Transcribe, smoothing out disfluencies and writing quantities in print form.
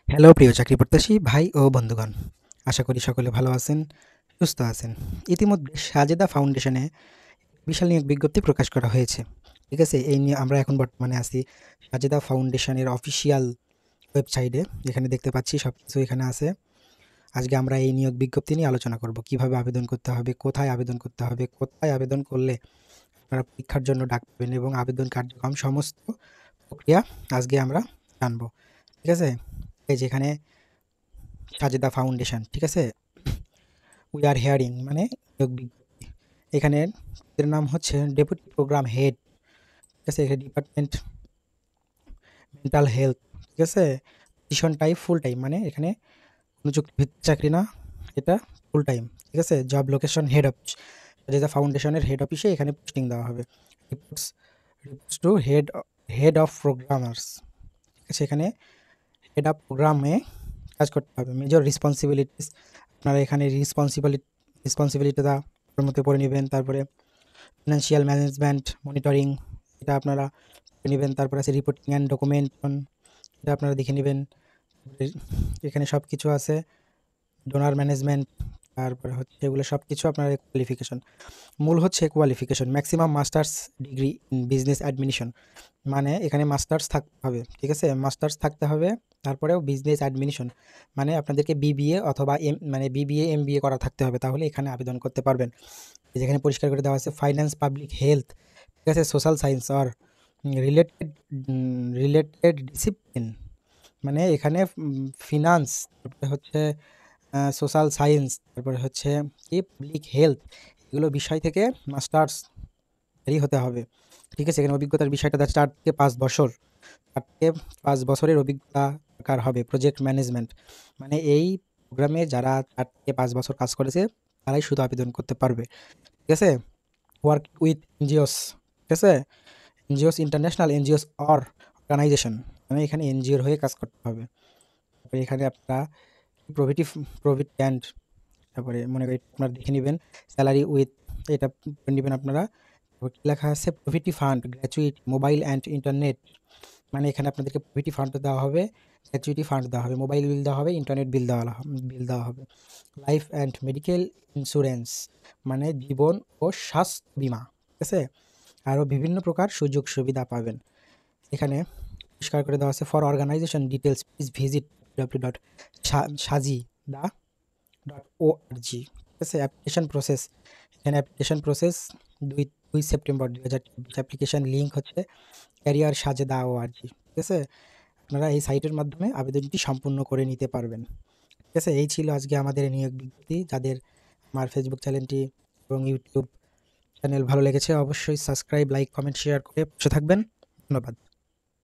Hello প্রিয় চাকরি প্রত্যাশী ভাই ও বন্ধুগণ, আশা করি সকলে ভালো আছেন, সুস্থ আছেন। ইতিমধ্যে সাজেদা ফাউন্ডেশনে বিশাল নিয়োগ বিজ্ঞপ্তি প্রকাশ করা হয়েছে। ঠিক আছে? এই নিয়ে আমরা এখন বর্তমানে আছি সাজেদা ফাউন্ডেশনের অফিসিয়াল ওয়েবসাইটে। যেখানে দেখতে পাচ্ছি সবকিছু এখানে আছে। আজকে আমরা এই নিয়োগ বিজ্ঞপ্তি নিয়ে আলোচনা করব। কিভাবে আবেদন করতে হবে, কোথায় আবেদন করতে হবে, কোথায় আবেদন করলে আপনারা পরীক্ষার জন্য ডাক পাবেন এবং আবেদন কার্যক্রম সমস্ত প্রক্রিয়া আজকে আমরা জানবো। ঠিক আছে? এই যেখানে সাজেদা ফাউন্ডেশন, ঠিক আছে? উই আর হেয়ারিং মানে নিয়োগ বিজ্ঞপ্তি। এখানে এর নাম হচ্ছে ডেপুটি প্রোগ্রাম হেড, ঠিক আছে? এখানে ডিপার্টমেন্ট মেন্টাল হেলথ, ঠিক আছে? পজিশন টাইপ ফুল টাইম, মানে এখানে কোনো চুক্তিভিত্তিক চাকরি না, এটা ফুল টাইম, ঠিক আছে? Job location head office, Sajeda ফাউন্ডেশনের হেড অফিসে এখানে পোস্টিং দেওয়া হবে। Reports reports to head of programmers, ঠিক আছে? এখানে হেড অফ প্রোগ্রামে কাজ করতে হবে। মেজর রেসপন্সিবিলিটিস, আপনারা এখানে রেসপন্সিবিলিটিটা মধ্যে পড়ে নেবেন। তারপরে ফিনান্সিয়াল ম্যানেজমেন্ট মনিটরিং, এটা আপনারা পড়ে নেবেন। তারপরে আছে রিপোর্টিং অ্যান্ড ডকুমেন্টেশন, এটা আপনারা দেখে নেবেন। এখানে সব কিছু আছে, ডোনার ম্যানেজমেন্ট, তারপরে হচ্ছে এগুলো সব কিছু আপনার কোয়ালিফিকেশন। মূল হচ্ছে qualification maximum masters degree in business administration, মানে এখানে মাস্টার্স থাকতে হবে, ঠিক আছে? মাস্টার্স থাকতে হবে। তারপরেও বিজনেস অ্যাডমিনিশন মানে আপনাদেরকে বিবিএ অথবা মানে বিবিএ এমবিএ করা থাকতে হবে, তাহলে এখানে আবেদন করতে পারবেন। যেখানে পরিষ্কার করে দেওয়া আছে ফাইন্যান্স পাবলিক হেলথ, ঠিক আছে? সোশ্যাল সায়েন্স আর রিলেটেড রিলেটেড ডিসিপ্লিন, মানে এখানে ফিনান্স, তারপরে হচ্ছে সোশ্যাল সায়েন্স, তারপরে হচ্ছে কি পাবলিক হেলথ, এগুলো বিষয় থেকে মাস্টার্স হতে হবে, ঠিক আছে? এখানে অভিজ্ঞতার বিষয়টা 4 থেকে 5 বছর, 4 থেকে 5 বছরের অভিজ্ঞতা দরকার হবে। প্রজেক্ট ম্যানেজমেন্ট, মানে এই প্রোগ্রামে যারা 4 থেকে 5 বছর কাজ করেছে তারাই শুধু আবেদন করতে পারবে, ঠিক আছে? ওয়ার্ক উইথ এনজিওস, ঠিক আছে? NGOs international NGOs or organisation, মানে এখানে এনজিওর হয়ে কাজ করতে হবে। তারপরে এখানে আপনারা প্রভিটি প্রভিডেন্ট, তারপরে মনে করি আপনারা দেখে নেবেন স্যালারি উইথ, এটা করে নেবেন আপনারা। তারপর কি লেখা আছে provident fund gratuity mobile and internet, মানে এখানে আপনাদেরকে প্রভিটি ফান্ড দেওয়া হবে, গ্র্যাচুইটি ফান্ড দেওয়া হবে, মোবাইল বিল দেওয়া হবে, ইন্টারনেট বিল দেওয়া হবে। লাইফ অ্যান্ড মেডিকেল ইন্স্যুরেন্স, মানে জীবন ও স্বাস্থ্য বিমা, ঠিক আছে? আরও বিভিন্ন প্রকার সুযোগ সুবিধা পাবেন। এখানে পরিষ্কার করে দেওয়া আছে for organisation details please visit www.saji.org, ঠিক আছে? অ্যাপ্লিকেশন প্রসেস, এখানে application process 2 September 2024, application link হচ্ছে ক্যারিয়ার সাজেদা ওআরজি, ঠিক আছে? আপনারা এই সাইটের মাধ্যমে আবেদনটি সম্পূর্ণ করে নিতে পারবেন, ঠিক আছে? এই ছিল আজকে আমাদের নিয়োগ বিজ্ঞপ্তি। যাদের আমার ফেসবুক চ্যানেলটি এবং ইউটিউব চ্যানেল ভালো লেগেছে অবশ্যই সাবস্ক্রাইব, লাইক, কমেন্ট, শেয়ার করে পাশে থাকবেন। ধন্যবাদ।